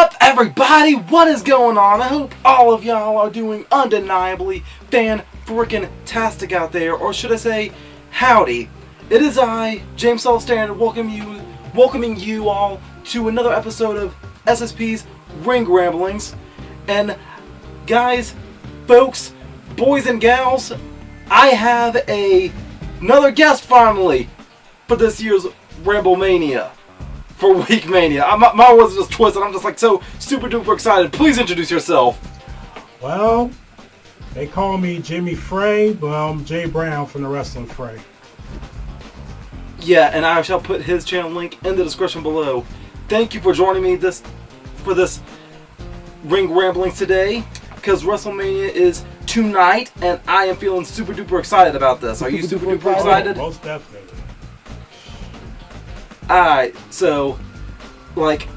up, everybody? What is going on? I hope all of y'all are doing undeniably fan-frickin-tastic out there, or should I say, howdy. It is I, James SelfStandard, welcoming you all to another episode of SSP's Ring Ramblings. And guys, folks, boys and gals, I have another guest finally for this year's Wrestlemania. For Week Mania. My words are just twisted. I'm just like so super duper excited. Please introduce yourself. Well, they call me Jimmy Fray, but I'm Jay Brown from the Wrestling Fray. Yeah, and I shall put his channel link in the description below. Thank you for joining me for this Ring Ramblings today, because WrestleMania is tonight, and I am feeling super duper excited about this. Are you super duper excited? Most definitely. Alright, so, like,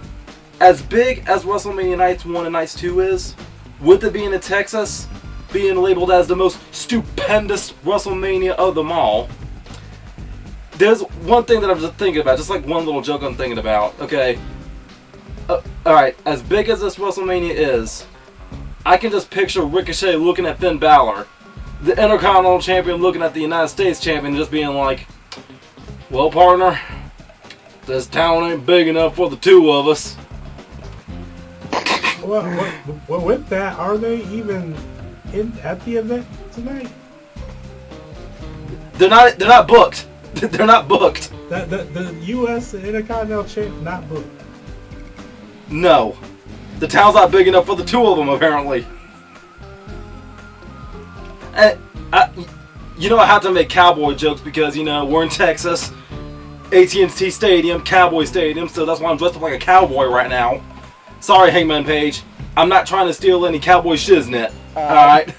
as big as WrestleMania Nights 1 and Nights 2 is, with it being in Texas, being labeled as the most stupendous WrestleMania of them all, there's one thing that I'm just thinking about, just like one little joke I'm thinking about, okay? Alright, as big as this WrestleMania is, I can just picture Ricochet looking at Finn Balor, the Intercontinental Champion looking at the United States Champion, and just being like, well, partner, this town ain't big enough for the two of us. Well, with that, are they even at the event tonight? They're not booked. They're not booked. The U.S. Intercontinental Champ not booked. No, the town's not big enough for the two of them apparently. And I have to make cowboy jokes because we're in Texas. AT&T Stadium, Cowboy Stadium, so that's why I'm dressed up like a cowboy right now. Sorry, Hangman Page. I'm not trying to steal any cowboy shiznit. Alright?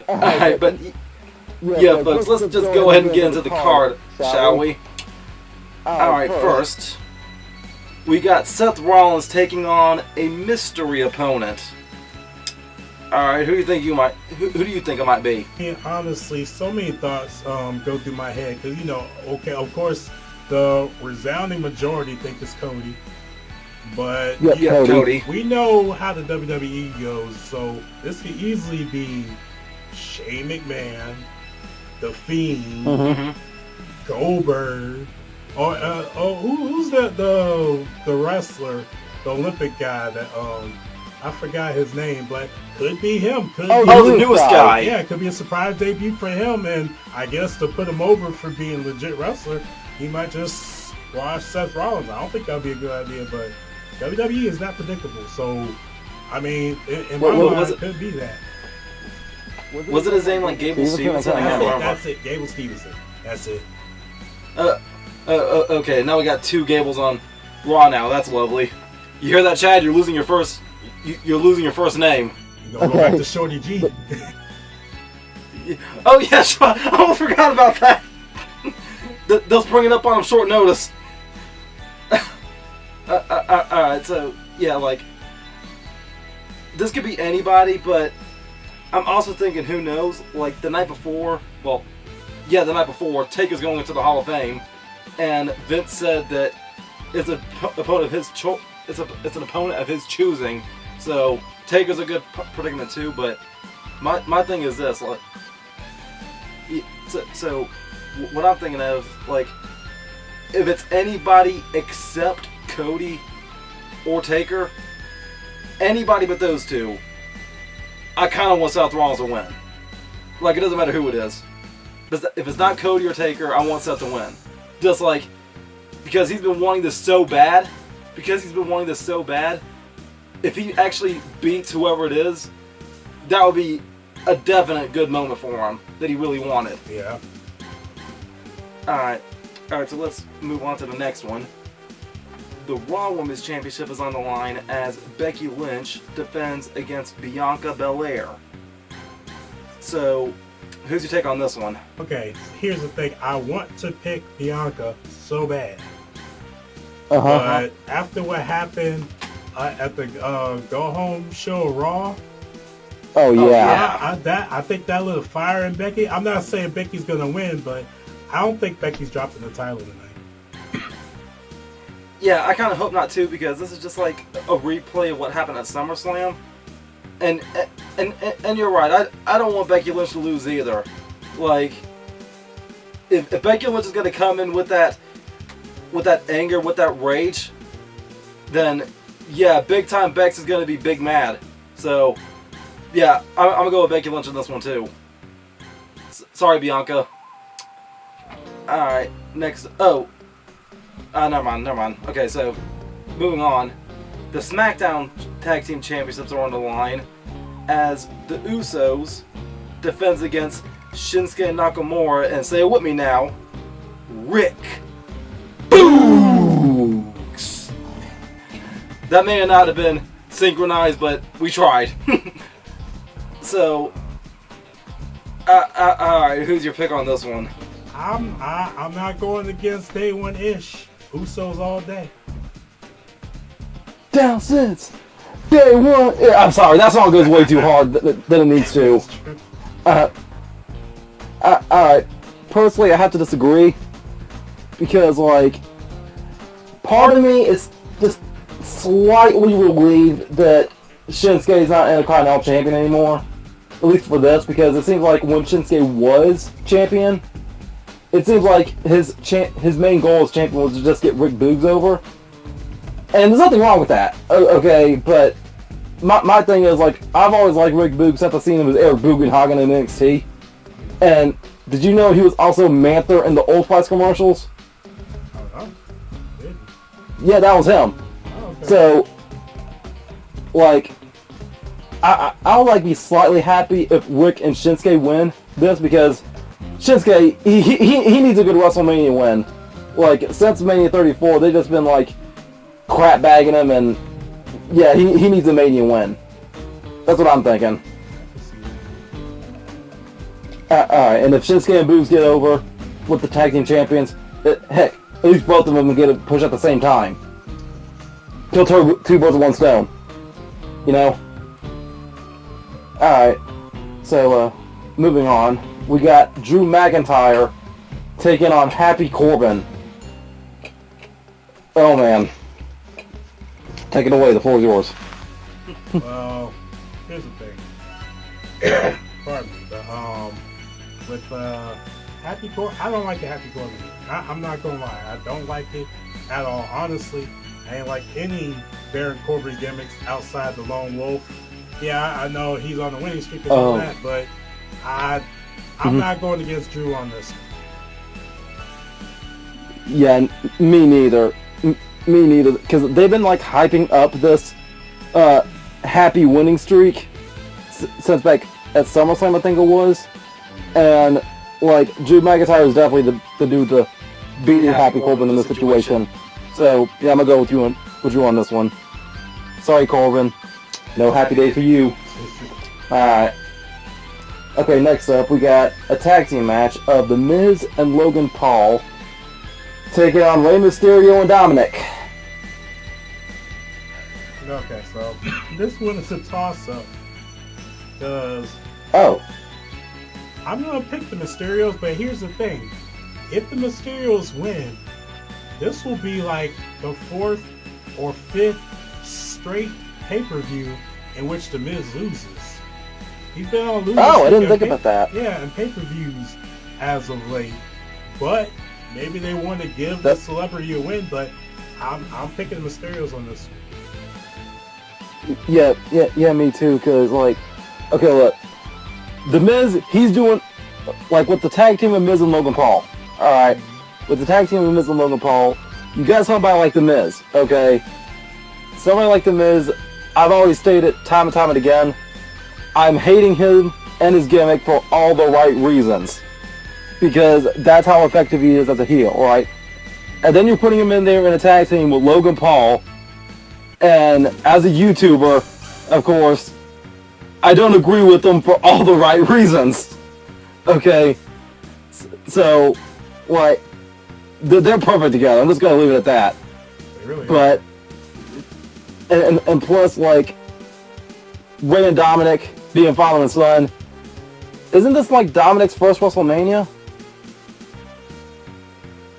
Alright, but yeah, folks, let's just go ahead and get into the card, shall we? Alright, first, we got Seth Rollins taking on a mystery opponent. Alright, who do you think it might be? Yeah, honestly, so many thoughts go through my head, because, okay, of course, the resounding majority think it's Cody, but Cody. We know how the WWE goes, so this could easily be Shane McMahon, The Fiend, Goldberg, or who's the wrestler, the Olympic guy that I forgot his name, but could be him. The newest guy. Yeah, it could be a surprise debut for him, and I guess to put him over for being a legit wrestler, he might just squash Seth Rollins. I don't think that would be a good idea, but WWE is not predictable. So, I mean, in my mind, it could be that. Was it his name like Gable Stevenson? That's it, Gable Stevenson. That's it. Okay, now we got two Gables on Raw now. That's lovely. You hear that, Chad? You're losing your first name. You gonna go back to Shorty G. Oh yes, I almost forgot about that. They'll spring it up on him short notice. Alright, so yeah, like this could be anybody, but I'm also thinking, who knows? Like the night before, Taker's going into the Hall of Fame, and Vince said that it's an opponent of his it's an opponent of his choosing. So Taker's a good predicament too, but my thing is this, like, so what I'm thinking of, like, if it's anybody except Cody or Taker, anybody but those two, I kind of want Seth Rollins to win. Like, it doesn't matter who it is. If it's not Cody or Taker, I want Seth to win. Just like, because he's been wanting this so bad. If he actually beats whoever it is, that would be a definite good moment for him that he really wanted. Yeah. Alright, so let's move on to the next one. The Raw Women's Championship is on the line as Becky Lynch defends against Bianca Belair. So, who's your take on this one? Okay, here's the thing. I want to pick Bianca so bad. But after what happened at the Go Home show Raw, I think that little fire in Becky. I'm not saying Becky's gonna win, but I don't think Becky's dropping the title tonight. Yeah, I kind of hope not too, because this is just like a replay of what happened at SummerSlam. And you're right. I don't want Becky Lynch to lose either. Like, if Becky Lynch is gonna come in with that anger, with that rage, then yeah, big time Bex is gonna be big mad. So yeah, I'm gonna go with Becky Lynch in this one too. Sorry, Bianca. All right, next. Oh, never mind. Okay, so moving on. The SmackDown Tag Team Championships are on the line as the Usos defends against Shinsuke and Nakamura, and say it with me now, Rick Boogs. That may not have been synchronized, but we tried. So, alright, who's your pick on this one? I'm not going against day one-ish. Usos all day. Down since day one. Yeah, I'm sorry, that song goes way too hard than it needs to. Alright, personally I have to disagree, because like, part of me is just slightly relieved that Shinsuke is not Intercontinental Champion anymore, at least for this, because it seems like when Shinsuke was champion, it seems like his main goal as champion was to just get Rick Boogs over. And there's nothing wrong with that, okay, but my thing is, like, I've always liked Rick Boogs since I've seen him as Eric Bugenhagen in NXT. And did you know he was also Manther in the Old Spice commercials? Oh, no. Yeah, that was him. Oh, okay. So, like, I'll like be slightly happy if Rick and Shinsuke win this, because Shinsuke, he needs a good WrestleMania win. Like, since Mania 34, they've just been like crap bagging him, and yeah, he needs a Mania win. That's what I'm thinking. Alright, and if Shinsuke and Boogs get over with the tag team champions, heck, at least both of them will get a push at the same time. Kill two birds with one stone. You know? Alright, so moving on. We got Drew McIntyre taking on Happy Corbin. Oh man. Take it away, the floor is yours. Well, here's the thing. Pardon me, with Happy Corbin, I don't like the Happy Corbin. I'm not gonna lie, I don't like it at all. Honestly, I ain't like any Baron Corbin gimmicks outside the Lone Wolf. Yeah, I know he's on the winning streak and all that, but I'm not going against Drew on this. Yeah, me neither. Me neither, because they've been like hyping up this happy winning streak since back at SummerSlam, I think it was, and like Drew McIntyre is definitely the dude to beat Happy Corbin in this situation. So yeah, I'm gonna go with you on this one. Sorry, Corbin, no happy day for you. Alright. Okay, next up we got a tag team match of The Miz and Logan Paul taking on Rey Mysterio and Dominik. Okay, so this one is a toss-up, because I'm going to pick the Mysterios, but here's the thing. If the Mysterios win, this will be like the 4th or 5th straight pay-per-view in which The Miz loses. He's been on losing. Oh, I didn't think about that. Yeah, and pay-per-views as of late. But maybe they want to give the celebrity a win, but I'm picking the Mysterios on this one. Yeah, me too, because, like, okay, look, The Miz, he's doing, like, with the tag team of Miz and Logan Paul, alright, with the tag team of Miz and Logan Paul, you guys somebody like The Miz, okay, somebody like The Miz, I've always stated time and time and again, I'm hating him and his gimmick for all the right reasons, because that's how effective he is as a heel, right, and then you're putting him in there in a tag team with Logan Paul. And as a YouTuber, of course, I don't agree with them for all the right reasons. Okay? So, like, they're perfect together. I'm just going to leave it at that. They really but, and plus, like, Rey and Dominik being father and son, isn't this like Dominik's first WrestleMania?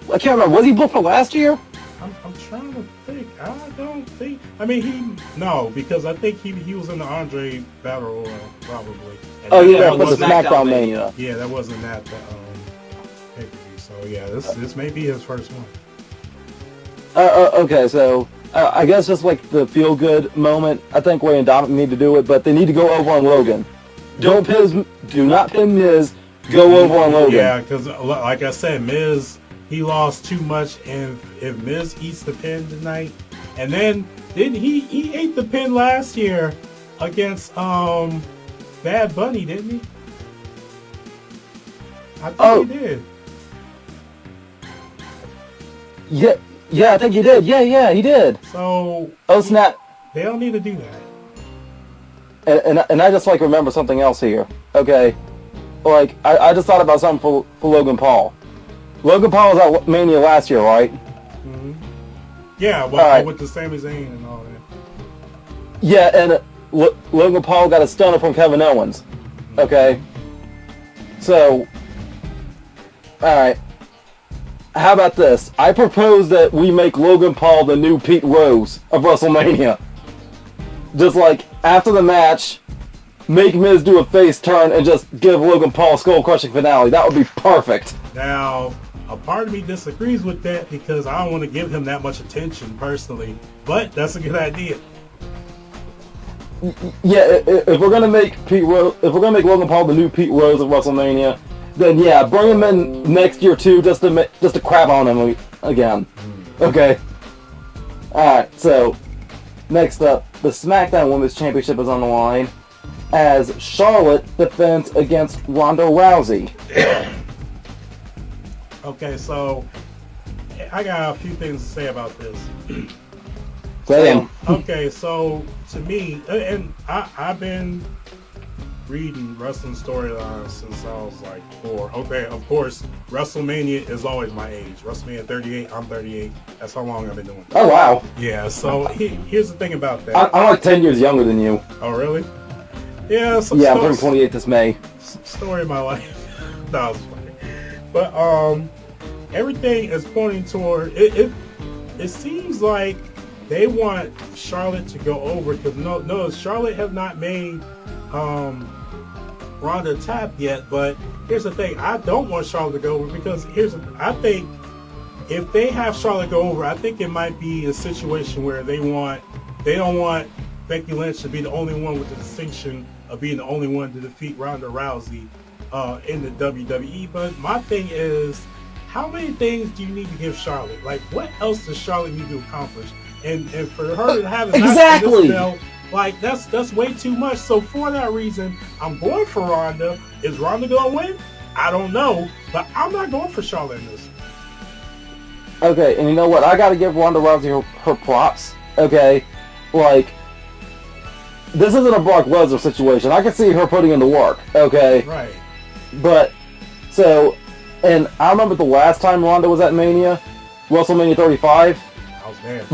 I can't remember. Was he booked for last year? I'm trying to I don't think. I mean, because I think he was in the Andre Battle Royal probably. And Oh yeah, that for was the SmackDown SmackDown Mania. Mania. Yeah, that wasn't at the pay-per-view. So yeah, this may be his first one. Okay, so I guess just like the feel-good moment, I think Ray and Dominik need to do it, but they need to go over on Logan. Do not pin Miz. Go over on Logan. Yeah, because like I said, Miz, he lost too much, and if Miz eats the pin tonight, and then didn't he ate the pin last year against Bad Bunny, didn't he? I think he did. Yeah, I think he did. Yeah, he did. So oh snap! They don't need to do that. And I just like remember something else here. Okay, like I just thought about something for Logan Paul. Logan Paul was at Mania last year, right? Mm-hmm. Yeah, well, right. With the Sami Zayn and all that. Yeah, and Logan Paul got a stunner from Kevin Owens. Okay, so all right. How about this? I propose that we make Logan Paul the new Pete Rose of WrestleMania. Just like after the match, make Miz do a face turn and just give Logan Paul a skull-crushing finale. That would be perfect. Now, a part of me disagrees with that because I don't want to give him that much attention personally, but that's a good idea. Yeah, if we're gonna make Logan Paul the new Pete Rose of WrestleMania, then yeah, bring him in next year too, just to crap on him again. Okay. All right. So next up, the SmackDown Women's Championship is on the line as Charlotte defends against Ronda Rousey. Okay, so I got a few things to say about this. Same. Okay, so to me, and I've been reading wrestling storylines since I was like 4. Okay, of course, WrestleMania is always my age. WrestleMania 38, I'm 38. That's how long I've been doing it. Oh, wow. Yeah, so here's the thing about that. I'm like 10 years younger than you. Oh, really? Yeah, yeah, I'm turning 28 this May. Story of my life. That was funny. But everything is pointing toward it seems like they want Charlotte to go over because no, Charlotte have not made Ronda tap yet. But here's the thing: I don't want Charlotte to go over because I think if they have Charlotte go over, I think it might be a situation where they don't want Becky Lynch to be the only one with the distinction of being the only one to defeat Ronda Rousey in the WWE. But my thing is, how many things do you need to give Charlotte? Like, what else does Charlotte need to accomplish? And for her to have exactly. Belt, like that's way too much. So for that reason, I'm going for Ronda. Is Ronda gonna win? I don't know, but I'm not going for Charlotte in this. Okay, and you know what? I gotta give Ronda Rousey her props. Okay, like this isn't a Brock Lesnar situation. I can see her putting in the work. Okay, right. But so, and I remember the last time Ronda was at Mania, WrestleMania 35. I was there.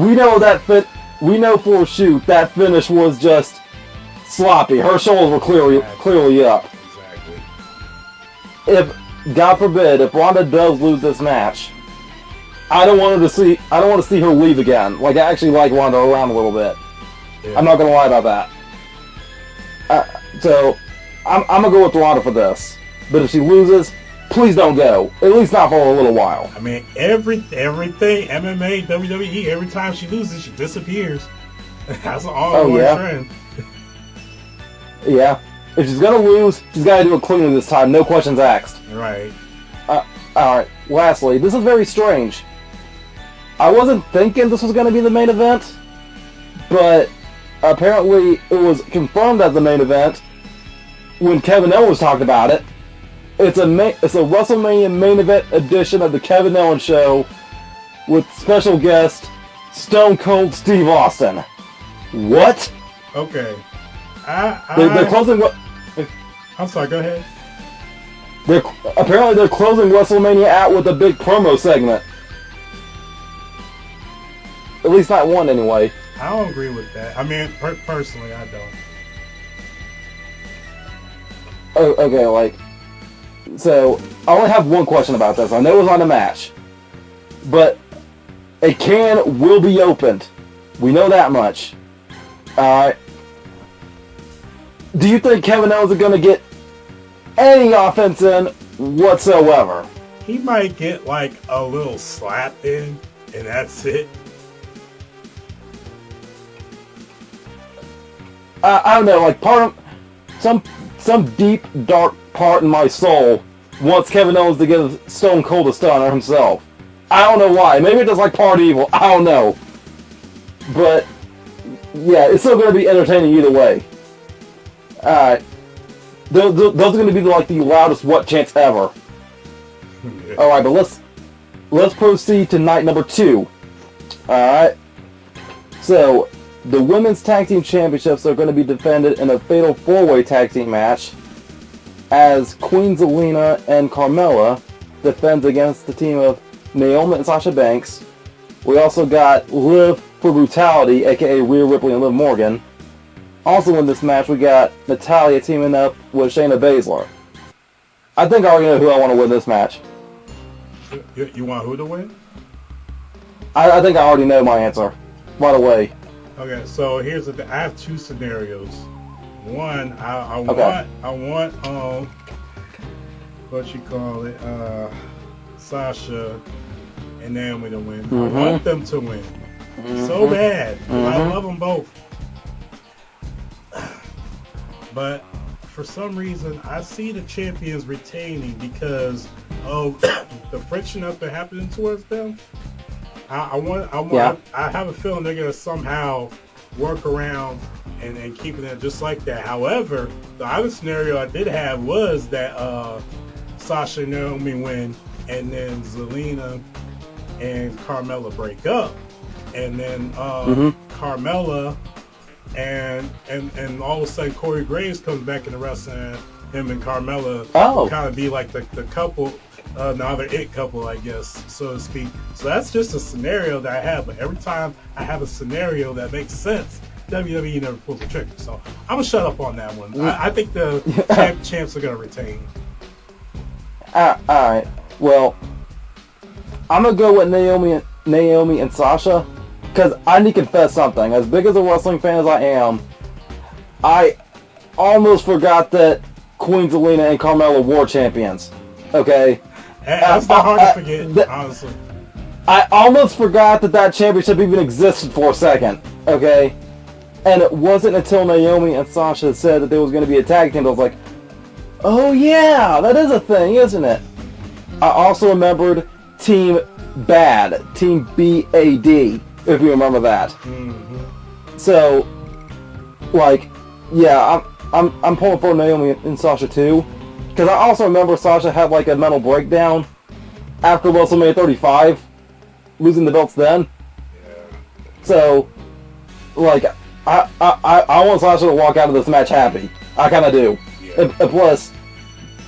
We know for a shoot that finish was just sloppy. Her shoulders were clearly up. Exactly. If God forbid, if Ronda does lose this match, I don't want to see her leave again. Like I actually like Ronda around a little bit. Yeah. I'm not gonna lie about that. So I'm gonna go with Ronda for this. But if she loses, please don't go. At least not for a little while. I mean, everything, MMA, WWE, every time she loses, she disappears. That's an ongoing trend. Yeah. If she's gonna lose, she's gotta do it cleanly this time. No questions asked. Right. Alright. Lastly, this is very strange. I wasn't thinking this was gonna be the main event, but apparently it was confirmed as the main event when Kevin Owens talked about it. It's a WrestleMania main event edition of the Kevin Owens Show with special guest Stone Cold Steve Austin. What? Okay. They're closing. I'm sorry. Go ahead. Apparently they're closing WrestleMania out with a big promo segment. At least not one, anyway. I don't agree with that. I mean, personally, I don't. Oh, okay, like. So, I only have one question about this. I know it was on the match, but a can will be opened We know that much. Alright. Do you think Kevin Owens is going to get any offense in whatsoever? He might get like a little slap in, and that's it. I don't know, like part of some deep dark part in my soul wants Kevin Owens to give Stone Cold a stunner himself. I don't know why. Maybe it's like part evil. I don't know. But yeah, it's still going to be entertaining either way. Alright. Those are going to be like the loudest what chants ever. Alright, but let's proceed to night number 2. Alright. So, the Women's Tag Team Championships are going to be defended in a fatal 4-way tag team match as Queen Zelina and Carmella defends against the team of Naomi and Sasha Banks. We also got Liv for Brutality, aka Rhea Ripley and Liv Morgan. Also in this match, we got Natalya teaming up with Shayna Baszler. I think I already know who I want to win this match. You want who to win? I think I already know my answer. Right away. Okay, so here's the thing. I have 2 scenarios. One, I want what you call it, Sasha and Naomi to win. Mm-hmm. I want them to win so bad. I love them both. But for some reason, I see the champions retaining because of the friction that's been happening towards them. I have a feeling they're gonna somehow work around and keeping it just like that. However, the other scenario I did have was that Sasha and Naomi win, and then Zelina and Carmella break up, and then Carmella and all of a sudden Corey Graves comes back in the wrestling. Him and Carmella kind of be like the couple. Now they're it couple, I guess, so to speak. So that's just a scenario that I have. But every time I have a scenario that makes sense, WWE never pulls the trigger. So I'm gonna shut up on that one. I think the champs are gonna retain. Alright. Well, I'm gonna go with Naomi and Sasha because I need to confess something. As big as a wrestling fan as I am, I almost forgot that Queen Zelina and Carmella were champions. Okay. That's not hard to forget, honestly. I almost forgot that championship even existed for a second, okay? And it wasn't until Naomi and Sasha said that there was going to be a tag team that I was like, oh yeah, that is a thing, isn't it? I also remembered Team BAD, Team B-A-D, if you remember that. Mm-hmm. So, like, yeah, I'm pulling for Naomi and Sasha too. Because I also remember Sasha had like a mental breakdown after WrestleMania 35, losing the belts then. Yeah. So, like, I want Sasha to walk out of this match happy. I kind of do. Yeah. And plus,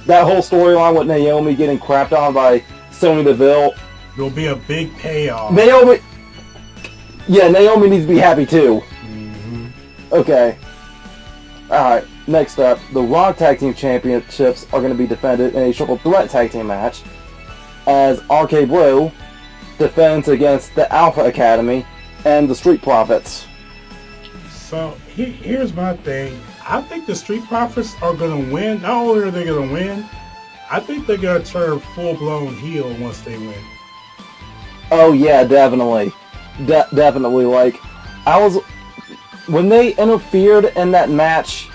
that whole storyline with Naomi getting crapped on by Sonya Deville. There'll be a big payoff. Naomi needs to be happy too. Mm-hmm. Okay. Alright, next up, the Raw Tag Team Championships are going to be defended in a triple threat tag team match as RK Bro defends against the Alpha Academy and the Street Profits. So here's my thing. I think the Street Profits are going to win. Not only are they going to win, I think they're going to turn full-blown heel once they win. Oh yeah, definitely. Definitely. Like, when they interfered in that match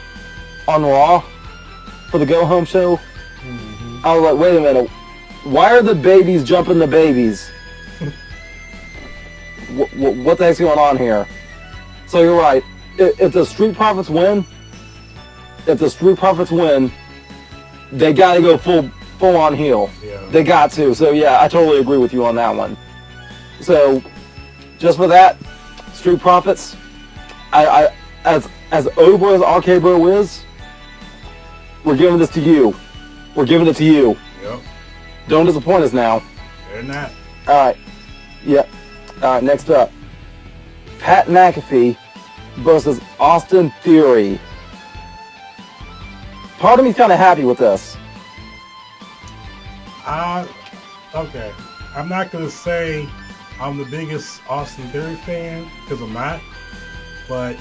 on Raw for the Go Home show, I was like, wait a minute, why are the babies jumping the babies? What the heck's going on here? So you're right. If the Street Profits win, they gotta go full on heel. Yeah. They got to. So yeah, I totally agree with you on that one. So just for that, Street Profits, I as over as RK Bro is, we're giving this to you. We're giving it to you. Yep. Don't disappoint us now. They're not. Alright. Yep. Alright, next up. Pat McAfee versus Austin Theory. Part of me's kind of happy with this. Okay. I'm not going to say I'm the biggest Austin Theory fan, because I'm not. but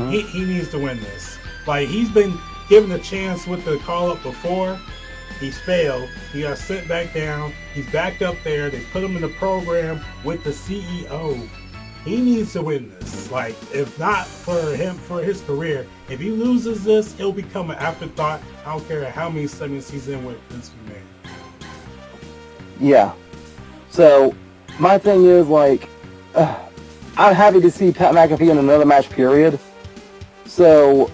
he needs to win this. Like, he's been given a chance with the call-up before. He's failed. He got sent back down. He's back up there. They put him in the program with the CEO. He needs to win this. Like, if not for him, for his career, if he loses this, it'll become an afterthought. I don't care how many segments he's in with Vince McMahon. Yeah. So, my thing is, like, I'm happy to see Pat McAfee in another match, period. So,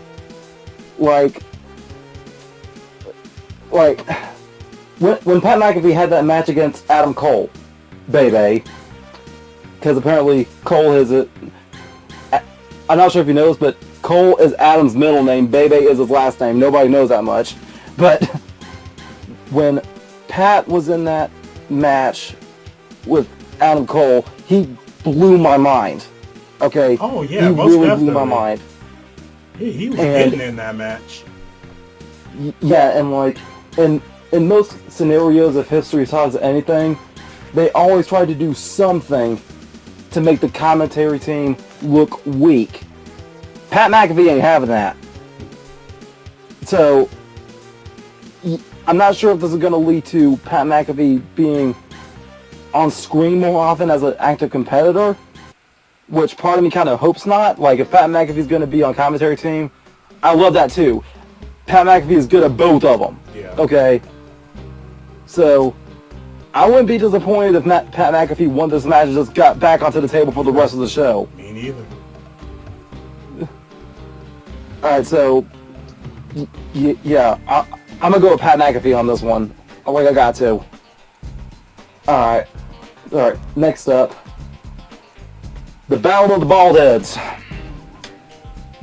like, when Pat McAfee had that match against Adam Cole, baby, because apparently Cole is it. I'm not sure if you know this, but Cole is Adam's middle name, Bebe is his last name. Nobody knows that much. But when Pat was in that match with Adam Cole, he blew my mind. Okay? Oh, yeah, he most really definitely blew my mind. He was getting in that match. Yeah, and like, in most scenarios of history talks anything, they always try to do something to make the commentary team look weak. Pat McAfee ain't having that. So, I'm not sure if this is going to lead to Pat McAfee being on screen more often as an active competitor, which part of me kind of hopes not. Like, if Pat McAfee's going to be on commentary team, I love that too. Pat McAfee is good at both of them. Yeah. Okay? So, I wouldn't be disappointed if Pat McAfee won this match and just got back onto the table for the rest of the show. Me neither. Alright, so, yeah, I'm gonna go with Pat McAfee on this one. Like I got to. Alright, next up. The Battle of the Bald Heads.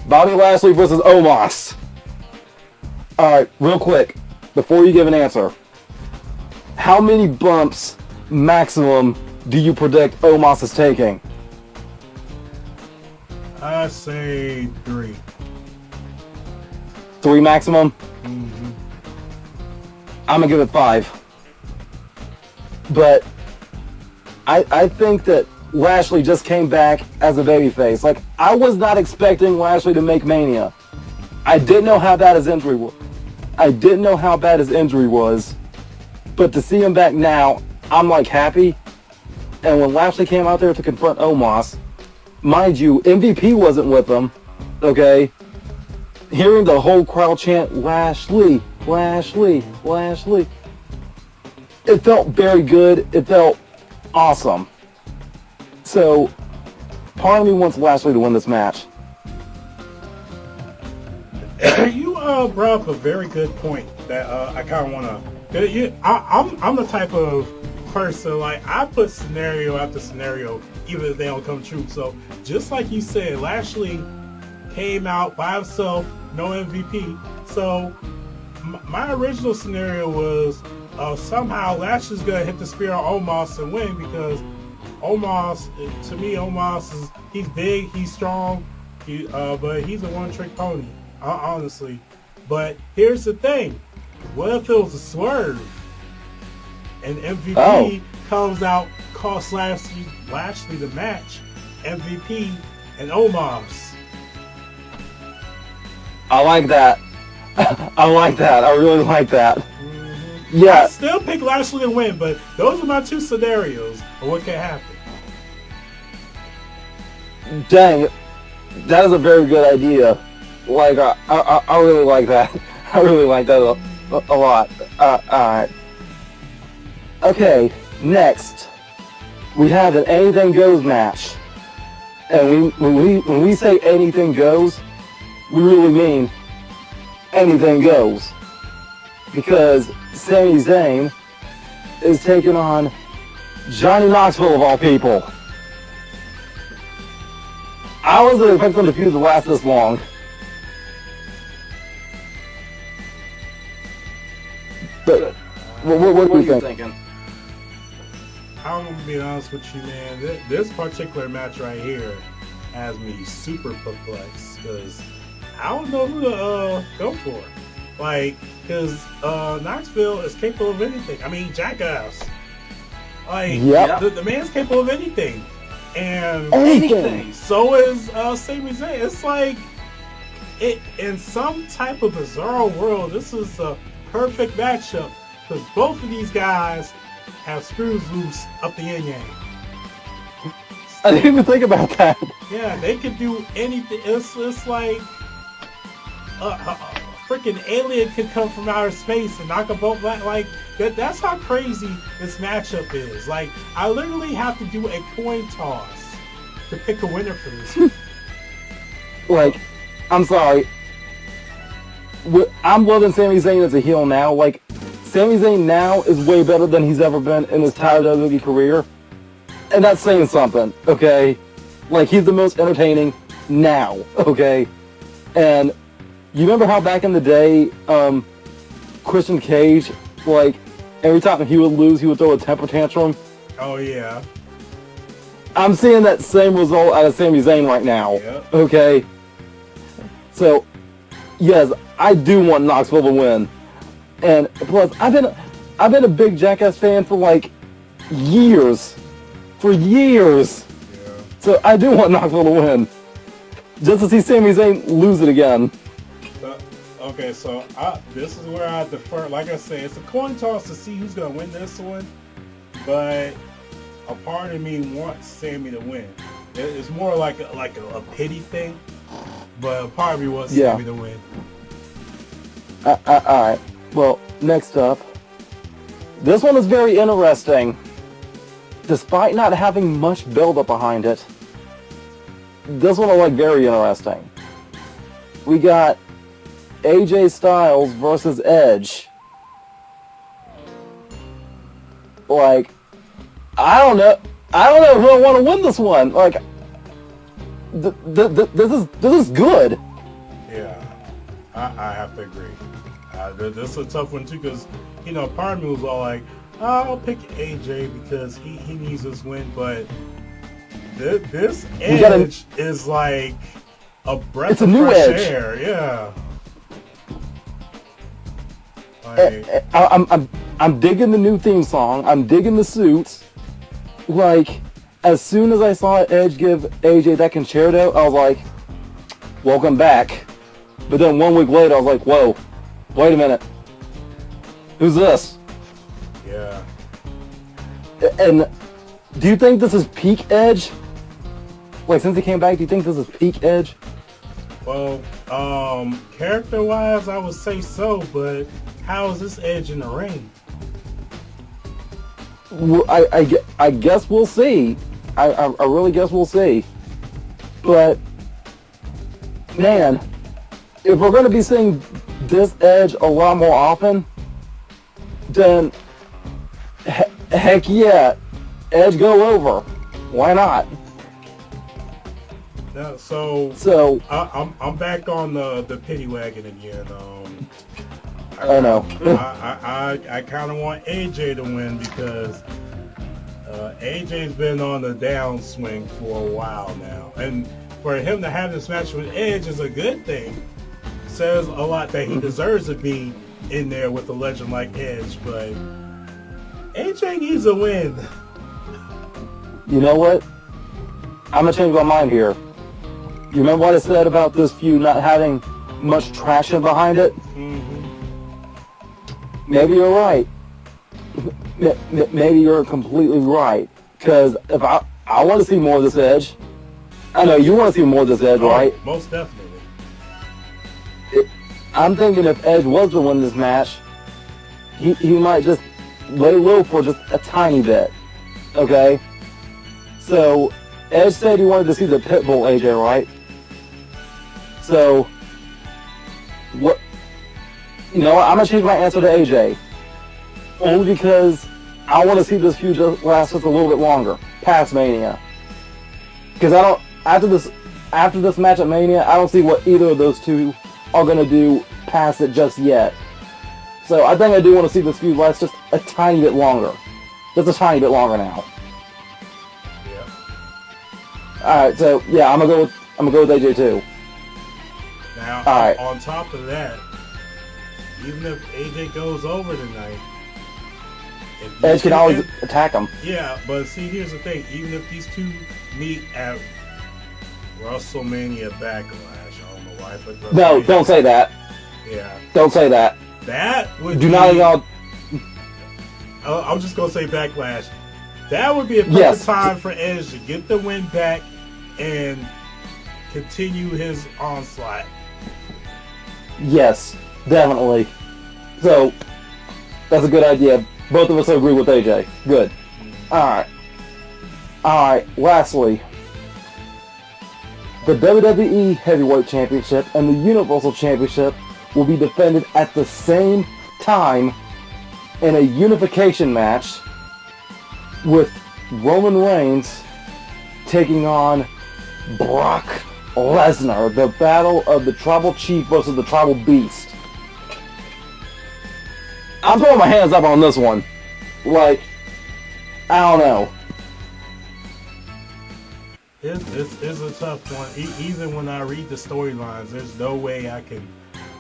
Bobby Lashley versus Omos. Alright, real quick, before you give an answer. How many bumps maximum do you predict Omos is taking? I say 3. 3 maximum? Mm-hmm. I'm gonna give it 5. But I think that Lashley just came back as a babyface. Like, I was not expecting Lashley to make Mania. I didn't know how bad his injury was. But to see him back now, I'm like happy. And when Lashley came out there to confront Omos, mind you, MVP wasn't with him. Okay? Hearing the whole crowd chant, Lashley, Lashley, Lashley. It felt very good. It felt awesome. So, part of me wants Lashley to win this match. You brought up a very good point that I kind of want to... I'm the type of person, like, I put scenario after scenario, even if they don't come true. So, just like you said, Lashley came out by himself, no MVP. So, my original scenario was somehow Lashley's going to hit the spear on Omos and win, because Omos, to me, he's big, he's strong, but he's a one-trick pony, honestly. But here's the thing. What if it was a swerve and MVP comes out, costs Lashley the match, MVP and Omos? I like that. I like that. I really like that. Mm-hmm. Yeah. I still pick Lashley to win, but those are my 2 scenarios of what can happen. Dang, that is a very good idea. Like, I really like that. I really like that a lot. Alright. Okay, next. We have an anything goes match. And when we say anything goes, we really mean anything goes. Because Sami Zayn is taking on Johnny Knoxville of all people. I wasn't expecting the feud to last this long. But what are you thinking? I'm gonna be honest with you, man. This particular match right here has me super perplexed, because I don't know who to go for. Like, because Knoxville is capable of anything. I mean, Jackass. Like, yep. the man's capable of anything. And Anything. so is Sami Zayn. It's like in some type of bizarre world, this is a perfect matchup because both of these guys have screws loose up the yin yang. I didn't even think about that. Yeah, they could do anything. It's like a freaking alien could come from outer space and knock them both back. Like that's how crazy this matchup is. Like I literally have to do a coin toss to pick a winner for this. Like, I'm sorry. I'm loving Sami Zayn as a heel now. Like, Sami Zayn now is way better than he's ever been in his entire WWE career. And that's saying something, okay? Like, he's the most entertaining now, okay? And you remember how back in the day, Christian Cage, like, every time he would lose, he would throw a temper tantrum? Oh, yeah. I'm seeing that same result out of Sami Zayn right now, Yep. okay? So, yes, I do want Knoxville to win. And plus, I've been a big Jackass fan for, like, years. For years. Yeah. So I do want Knoxville to win. Just to see Sami Zayn lose it again. Okay, so this is where I defer. Like I say, it's a coin toss to see who's going to win this one. But a part of me wants Sami to win. It's more like a pity thing. But a part of me wants Sami to win. Alright. Well, next up. This one is very interesting. Despite not having much build-up behind it, this one I like very interesting. We got AJ Styles versus Edge. Like, I don't know who I want to win this one. Like, this is good. Yeah, I have to agree. This is a tough one too because, part of me was all like, I'll pick AJ because he needs this win, but this Edge is like a breath of fresh air. Yeah. Like, I'm digging the new theme song. I'm digging the suits. Like, as soon as I saw Edge give AJ that concerto, I was like, welcome back. But then 1 week later, I was like, whoa, wait a minute. Who's this? Yeah. And do you think this is peak Edge? Like, since he came back, do you think this is peak Edge? Well, character-wise, I would say so, but how is this Edge in the ring? Well, I guess we'll see. I really guess we'll see. But, man, if we're going to be seeing this Edge a lot more often, then heck yeah, Edge go over. Why not? No, so I'm back on the pity wagon again. I know. I kind of want AJ to win because AJ's been on the downswing for a while now, and for him to have this match with Edge is a good thing. Says a lot that he deserves to be in there with a legend like Edge, but AJ needs a win. You know what? I'm gonna change my mind here. You remember what I said about this feud not having much traction behind it? Mm-hmm. Maybe you're right. Maybe you're completely right. Because if I want to see more of this Edge. I know you want to see more of this Edge, right? Most definitely. I'm thinking if Edge was to win this match, he might just lay low for just a tiny bit. Okay? So, Edge said he wanted to see the Pitbull AJ, right? So, what? You know what? I'm going to change my answer to AJ. Only because I want to see this feud last just a little bit longer, past Mania. Because I don't, after this match at Mania, I don't see what either of those two are going to do past it just yet. So I think I do want to see this feud last just a tiny bit longer. Just a tiny bit longer now. Yeah. Alright, so yeah, I'm gonna go with AJ too. Now, right. On top of that, even if AJ goes over tonight, Edge can always attack him. Yeah, but see, here's the thing. Even if these two meet at WrestleMania Backlash. I don't know why, but No, don't say that. Yeah. Don't say that. That would Do be, not acknowledge. I'm just gonna say Backlash. That would be a perfect time for Edge to get the win back and continue his onslaught. Yes, definitely. So, that's a good idea. Both of us agree with AJ. Good. Alright. Alright, lastly. The WWE Heavyweight Championship and the Universal Championship will be defended at the same time in a unification match with Roman Reigns taking on Brock Lesnar, the battle of the Tribal Chief versus the Tribal Beast. I'm throwing my hands up on this one. Like, I don't know. It's a tough one. Even when I read the storylines, there's no way I can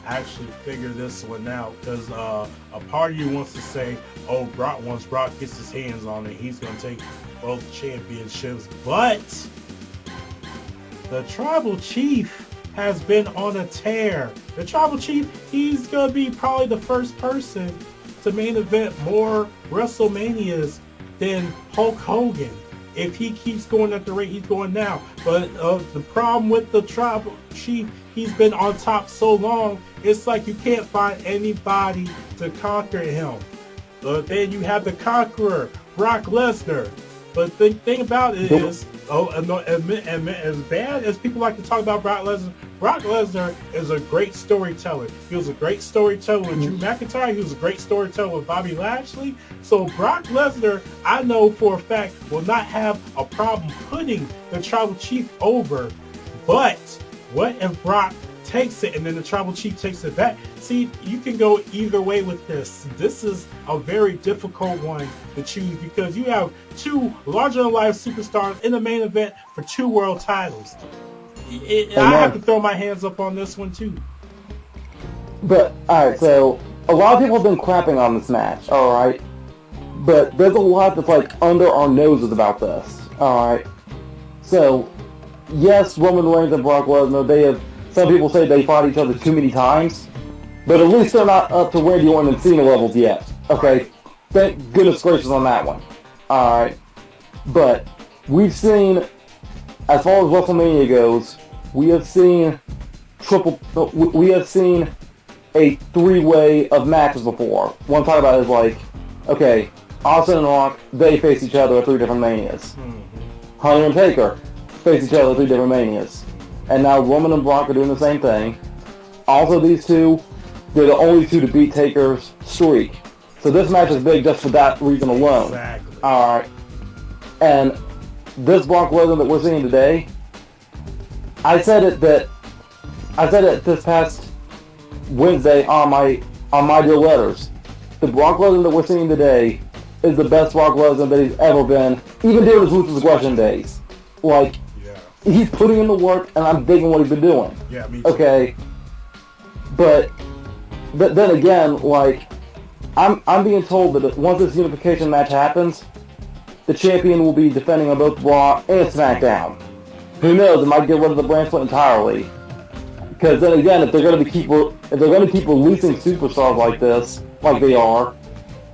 actually figure this one out, because a part of you wants to say, oh, once Brock gets his hands on it, he's going to take both championships, but the Tribal Chief has been on a tear. The Tribal Chief, he's going to be probably the first person to main event more WrestleManias than Hulk Hogan, if he keeps going at the rate he's going now. But the problem with the Tribal Chief, he's been on top so long, it's like you can't find anybody to conquer him. But then you have the Conqueror, Brock Lesnar. But the thing about it is, and as bad as people like to talk about Brock Lesnar is a great storyteller. He was a great storyteller with Drew McIntyre. He was a great storyteller with Bobby Lashley. So Brock Lesnar, I know for a fact, will not have a problem putting the Tribal Chief over. But what if Brock takes it and then the Tribal Chief takes it back? See, you can go either way with this. This is a very difficult one to choose, because you have two larger-than-life superstars in the main event for 2 world titles. I have to throw my hands up on this one too. But, alright, so a lot of people have been crapping on this match, alright? But there's a lot that's like under our noses about this, alright? So, yes, Roman Reigns and Brock Lesnar, some people say they fought each other too many times, but at least they're not up to Randy Orton and Cena levels yet. Okay, thank goodness gracious on that one. Alright, but we've seen, as far as WrestleMania goes, we have seen a 3-way of matches before. What I'm talking about is like, okay, Austin and Rock, they face each other at 3 different Manias. Hunter and Taker face each other at 3 different Manias. And now Roman and Brock are doing the same thing. Also, these two, they're the only 2 to beat Taker's streak. So this match is big just for that reason alone. Exactly. Alright. And this Brock Lesnar that we're seeing today, I said it this past Wednesday on my dear letters. The Brock Lesnar that we're seeing today is the best Brock Lesnar that he's ever been, even during his Ruthless Aggression days. Like, he's putting in the work, and I'm digging what he's been doing. Yeah, me too. Okay, but then again, like, I'm being told that once this unification match happens, the champion will be defending on both Raw and SmackDown. Who knows? It might get rid of the brand split entirely. Because then again, if they're going to keep releasing superstars like this, like they are,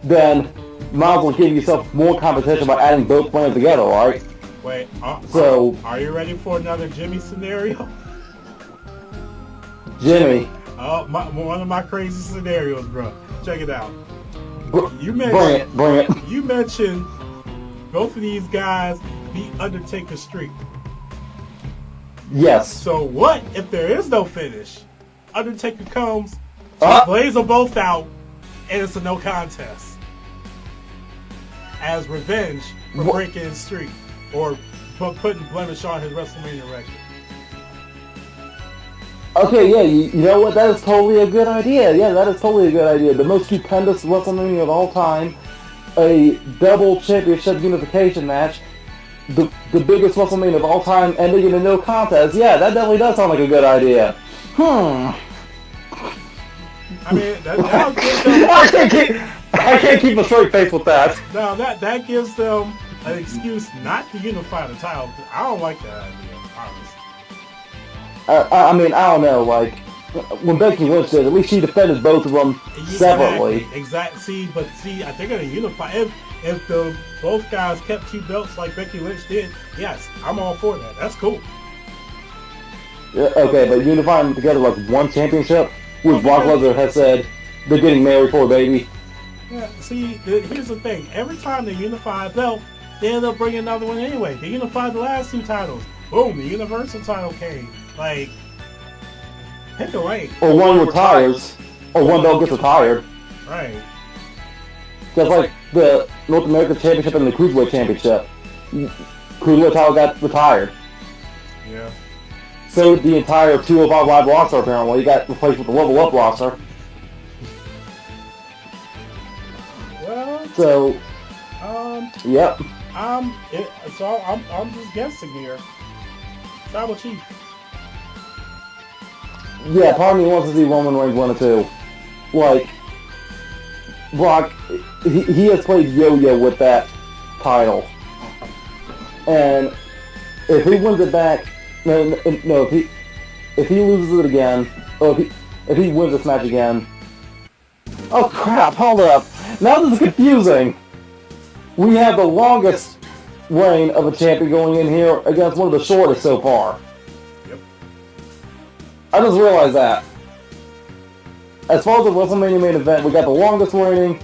then might as well give yourself more competition by adding both brands together, right? Wait, so are you ready for another Jimmy scenario? Jimmy. One of my crazy scenarios, bro. Check it out. Bring it. You mentioned both of these guys beat Undertaker's streak. Yes. So what if there is no finish? Undertaker comes, plays them both out, and it's a no contest as revenge for breaking his streak or putting blemish on his WrestleMania record. Okay, yeah, you know what? That is totally a good idea. Yeah, that is totally a good idea. The most stupendous WrestleMania of all time, a double championship unification match, the biggest WrestleMania of all time, ending in a no contest. Yeah, that definitely does sound like a good idea. I mean, that'll give them... I can't keep a straight face with that. No, that gives them an excuse not to unify the title. I don't like that idea, honestly. I mean, I don't know, like, when Becky Lynch did, at least she defended both of them separately. Exactly. See, they're gonna unify. If the both guys kept 2 belts like Becky Lynch did, yes, I'm all for that. That's cool. Yeah, okay, but unifying them together like one championship, which Brock Lesnar has said they're getting married for, baby. Yeah, see, here's the thing. Every time they unify a belt, they end up bringing another one anyway. They unified the last 2 titles. Boom, the Universal title came. Like, pick a lane. Or one retires, or one belt gets retired. Right. Just like the North American Championship and the Cruiserweight Championship. Cruiserweight title got retired. Yeah. So the entire 205 Live roster apparently got replaced with the Level Up roster. Well. So. Yep. So I'm just guessing here. Tribal Chief. Yeah, part of me wants to see Roman Reigns 1 or 2. Like, Brock, he has played yo-yo with that title. And if he wins it back, if he loses it again, or if he wins this match again, oh crap, hold up. Now this is confusing. We have the longest reign of a champion going in here against one of the shortest so far. Yep. I just realized that. As far as the WrestleMania main event, we got the longest reigning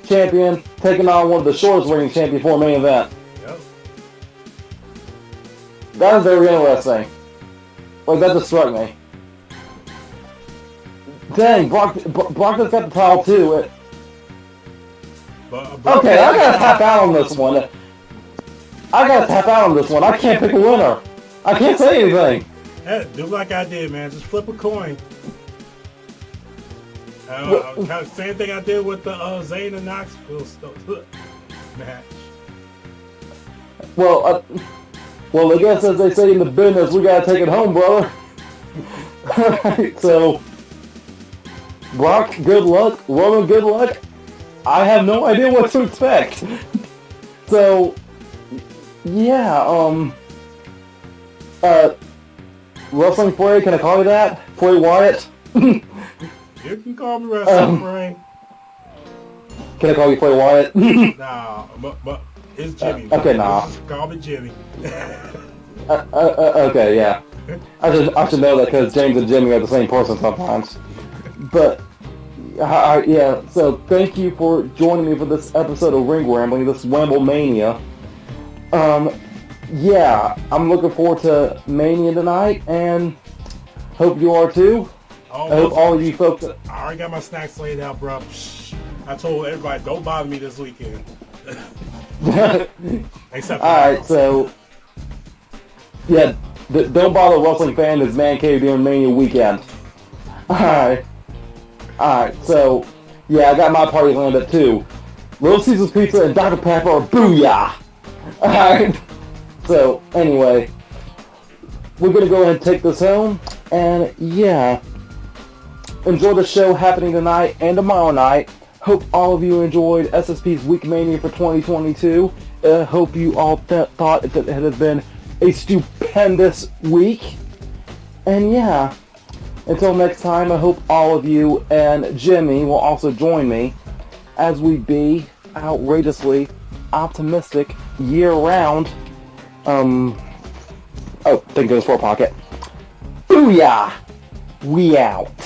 champion taking on one of the shortest reigning champions for a main event. Yep. That is very interesting. Like, that just struck me. Dang, Brock has got the title too. Okay, I gotta tap out on this one. I can't pick a winner. I can't say anything. Hey, do like I did, man. Just flip a coin. Same thing I did with the Zayn and Knoxville match. Well, I guess as they say in the business, we gotta take it home, brother. So, Brock, good luck. Roman, good luck. I have no idea what to expect. So, yeah, Wrestling Fray, can I call you that? Fray Wyatt? You can call me Wrestling Fray. Can I call you Fray Wyatt? Nah, but it's Jimmy. Okay, nah. Call me Jimmy. Okay, yeah. I should know that because James and Jimmy are the same person sometimes. But, yeah, so thank you for joining me for this episode of Ring Rambling, this Wrestlemania. Yeah, I'm looking forward to Mania tonight, and hope you are too. I hope all of you folks... I already got my snacks laid out, bro. I told everybody, don't bother me this weekend. Except Alright, so... Yeah, don't bother wrestling fan his man cave during Mania weekend. Alright, so... Yeah, I got my party lined up too. Little Caesar's Pizza and Dr. Pepper, booyah! Alright, so, anyway... We're gonna go ahead and take this home, and yeah... Enjoy the show happening tonight and tomorrow night. Hope all of you enjoyed SSP's Week Mania for 2022. Hope you all thought it has been a stupendous week. And yeah, until next time, I hope all of you and Jimmy will also join me as we be outrageously optimistic year-round. Oh, thank goodness for a pocket. Booyah! We out.